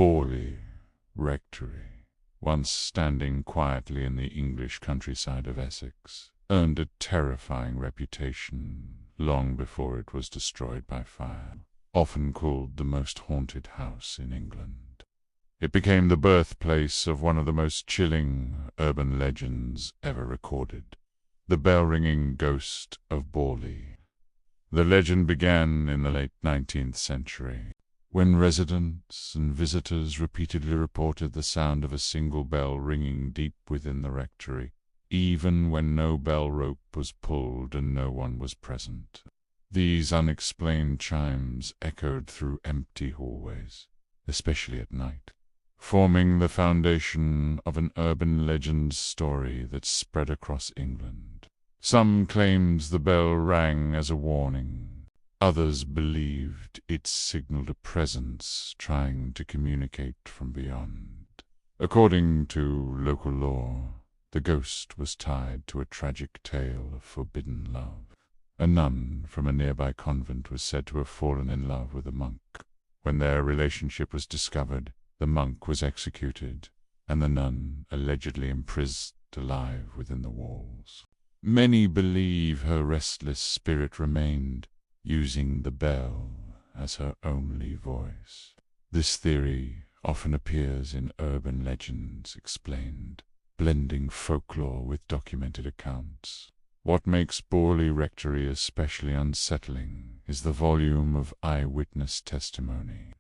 Borley Rectory, once standing quietly in the English countryside of Essex, earned a terrifying reputation long before it was destroyed by fire. Often called the most haunted house in England, it became the birthplace of one of the most chilling urban legends ever recorded, the Bell-Ringing Ghost of Borley. The legend began in the late 19th century, when residents and visitors repeatedly reported the sound of a single bell ringing deep within the rectory, even when no bell rope was pulled and no one was present. These unexplained chimes echoed through empty hallways, especially at night, forming the foundation of an urban legend story that spread across England. Some claimed the bell rang as a warning. Others believed it signaled a presence trying to communicate from beyond. According to local lore, the ghost was tied to a tragic tale of forbidden love. A nun from a nearby convent was said to have fallen in love with a monk. When their relationship was discovered, the monk was executed, and the nun allegedly imprisoned alive within the walls. Many believe her restless spirit remained, using the bell as her only voice. This theory often appears in urban legends explained, blending folklore with documented accounts. What makes Borley Rectory especially unsettling is the volume of eyewitness testimony.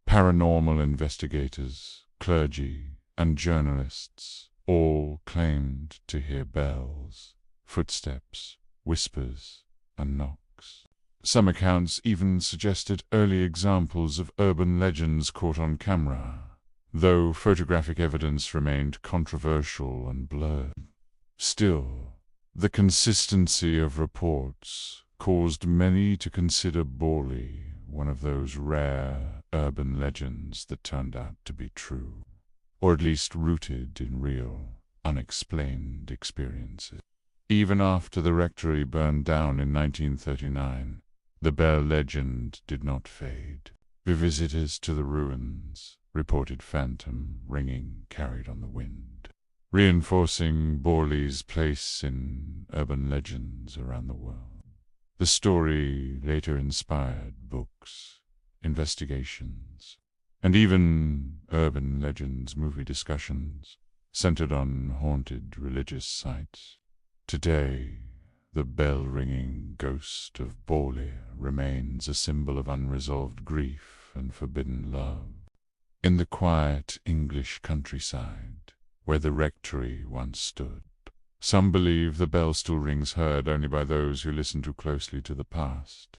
Paranormal investigators, clergy, and journalists all claimed to hear bells, footsteps, whispers, and knocks. Some accounts even suggested early examples of urban legends caught on camera, though photographic evidence remained controversial and blurred. Still, the consistency of reports caused many to consider Borley one of those rare urban legends that turned out to be true, or at least rooted in real, unexplained experiences. Even after the rectory burned down in 1939, the bell legend did not fade. Visitors to the ruins reported phantom ringing carried on the wind, reinforcing Borley's place in urban legends around the world. The story later inspired books, investigations, and even urban legends movie discussions centered on haunted religious sites. Today, the bell-ringing ghost of Borley remains a symbol of unresolved grief and forbidden love. In the quiet English countryside, where the rectory once stood, some believe the bell still rings heard only by those who listen too closely to the past.